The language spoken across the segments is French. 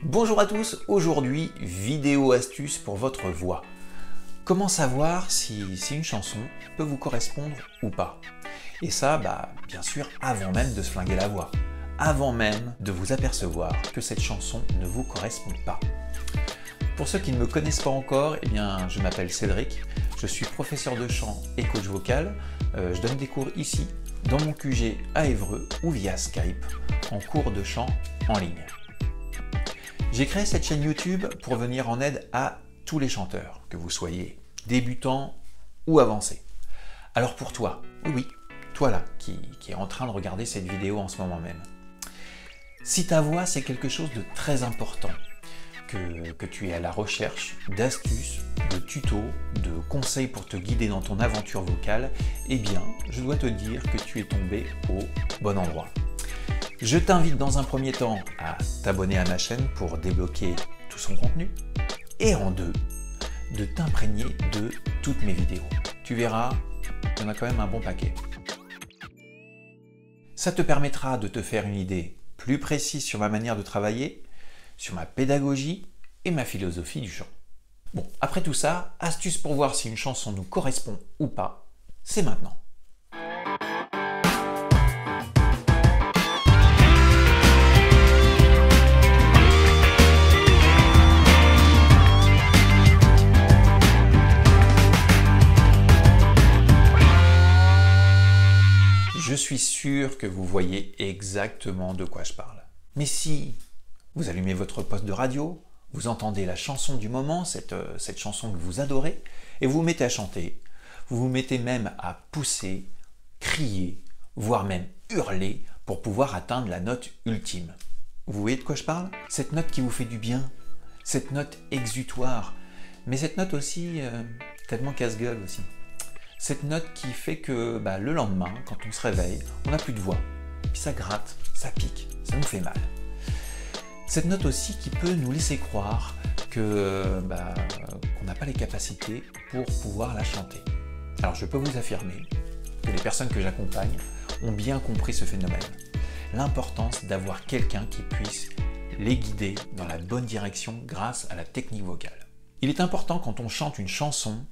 Bonjour à tous, aujourd'hui vidéo astuce pour votre voix. Comment savoir si une chanson peut vous correspondre ou pas? Et ça, bien sûr, avant même de se flinguer la voix, avant même de vous apercevoir que cette chanson ne vous correspond pas. Pour ceux qui ne me connaissent pas encore, je m'appelle Cédric, je suis professeur de chant et coach vocal. Je donne des cours ici, dans mon QG à Évreux ou via Skype, en cours de chant en ligne. J'ai créé cette chaîne YouTube pour venir en aide à tous les chanteurs, que vous soyez débutants ou avancés. Alors pour toi, oui, toi là, qui est en train de regarder cette vidéo en ce moment même, si ta voix c'est quelque chose de très important, que tu es à la recherche d'astuces, de tutos, de conseils pour te guider dans ton aventure vocale, je dois te dire que tu es tombé au bon endroit. Je t'invite dans un premier temps à t'abonner à ma chaîne pour débloquer tout son contenu et en deux, de t'imprégner de toutes mes vidéos. Tu verras, il y en a quand même un bon paquet. Ça te permettra de te faire une idée plus précise sur ma manière de travailler, sur ma pédagogie et ma philosophie du chant. Bon, après tout ça, astuce pour voir si une chanson nous correspond ou pas, c'est maintenant. Je suis sûr que vous voyez exactement de quoi je parle. Mais si vous allumez votre poste de radio, vous entendez la chanson du moment, cette chanson que vous adorez, et vous vous mettez à chanter, vous vous mettez même à pousser, crier, voire même hurler pour pouvoir atteindre la note ultime. Vous voyez de quoi je parle? Cette note qui vous fait du bien, cette note exutoire, mais cette note aussi tellement casse-gueule aussi. Cette note qui fait que le lendemain, quand on se réveille, on n'a plus de voix. Puis ça gratte, ça pique, ça nous fait mal. Cette note aussi qui peut nous laisser croire qu'on n'a pas les capacités pour pouvoir la chanter. Alors je peux vous affirmer que les personnes que j'accompagne ont bien compris ce phénomène. L'importance d'avoir quelqu'un qui puisse les guider dans la bonne direction grâce à la technique vocale. Il est important quand on chante une chanson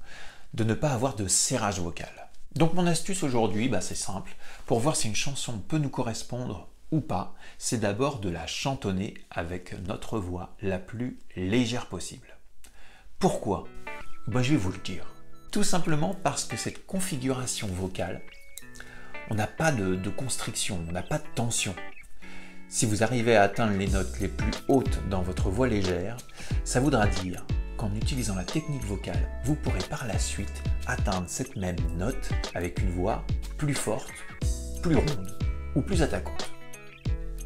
de ne pas avoir de serrage vocal. Donc mon astuce aujourd'hui, c'est simple. Pour voir si une chanson peut nous correspondre ou pas, c'est d'abord de la chantonner avec notre voix la plus légère possible. Pourquoi? Je vais vous le dire. Tout simplement parce que cette configuration vocale, on n'a pas de constriction, on n'a pas de tension. Si vous arrivez à atteindre les notes les plus hautes dans votre voix légère, ça voudra dire qu'en utilisant la technique vocale, vous pourrez par la suite atteindre cette même note avec une voix plus forte, plus ronde ou plus attaquante.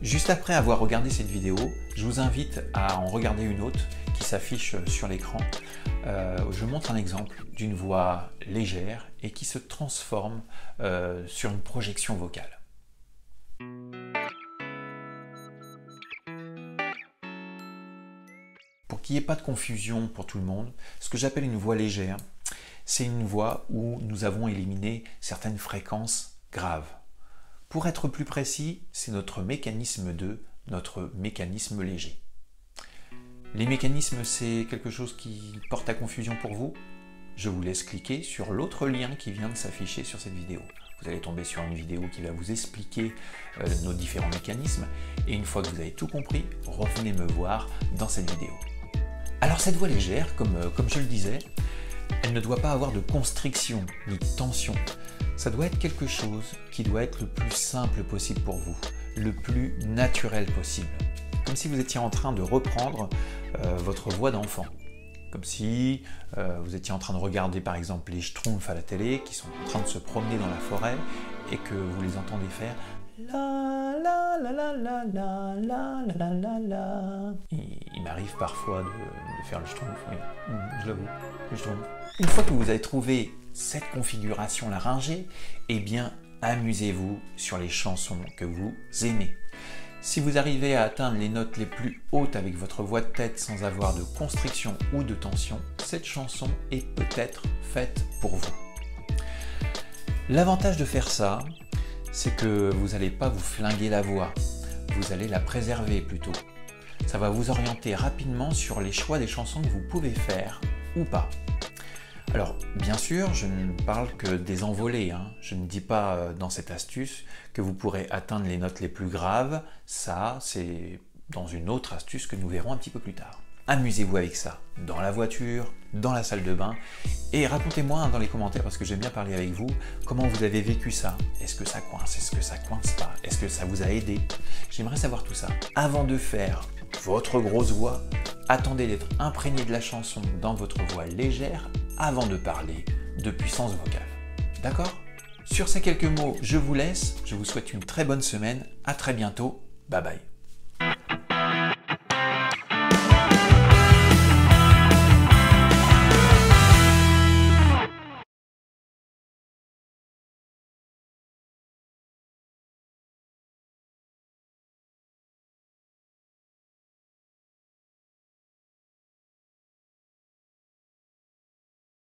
Juste après avoir regardé cette vidéo, je vous invite à en regarder une autre qui s'affiche sur l'écran. Je montre un exemple d'une voix légère et qui se transforme sur une projection vocale. Pour qu'il n'y ait pas de confusion pour tout le monde, ce que j'appelle une voix légère, c'est une voix où nous avons éliminé certaines fréquences graves. Pour être plus précis, c'est notre mécanisme 2, notre mécanisme léger. Les mécanismes, c'est quelque chose qui porte à confusion pour vous? Je vous laisse cliquer sur l'autre lien qui vient de s'afficher sur cette vidéo. Vous allez tomber sur une vidéo qui va vous expliquer nos différents mécanismes. Et une fois que vous avez tout compris, revenez me voir dans cette vidéo. Alors cette voix légère, comme je le disais, elle ne doit pas avoir de constriction ni de tension. Ça doit être quelque chose qui doit être le plus simple possible pour vous, le plus naturel possible. Comme si vous étiez en train de reprendre votre voix d'enfant. Comme si vous étiez en train de regarder par exemple les Schtroumpfs à la télé qui sont en train de se promener dans la forêt et que vous les entendez faire la la la la la la la la la la. Il m'arrive parfois de faire le Schtroumpf, oui, je l'avoue, le Schtroumpf. Une fois que vous avez trouvé cette configuration laryngée, amusez-vous sur les chansons que vous aimez. Si vous arrivez à atteindre les notes les plus hautes avec votre voix de tête sans avoir de constriction ou de tension, cette chanson est peut-être faite pour vous. L'avantage de faire ça, c'est que vous n'allez pas vous flinguer la voix, vous allez la préserver plutôt. Ça va vous orienter rapidement sur les choix des chansons que vous pouvez faire ou pas. Alors, bien sûr, je ne parle que des envolées, hein. Je ne dis pas dans cette astuce que vous pourrez atteindre les notes les plus graves. Ça, c'est dans une autre astuce que nous verrons un petit peu plus tard. Amusez-vous avec ça, dans la voiture, dans la salle de bain, et racontez-moi dans les commentaires, parce que j'aime bien parler avec vous, comment vous avez vécu ça. Est-ce que ça coince? Est-ce que ça coince pas? Est-ce que ça vous a aidé? J'aimerais savoir tout ça. Avant de faire votre grosse voix, attendez d'être imprégné de la chanson dans votre voix légère avant de parler de puissance vocale. D'accord? Sur ces quelques mots, je vous laisse. Je vous souhaite une très bonne semaine. À très bientôt. Bye bye.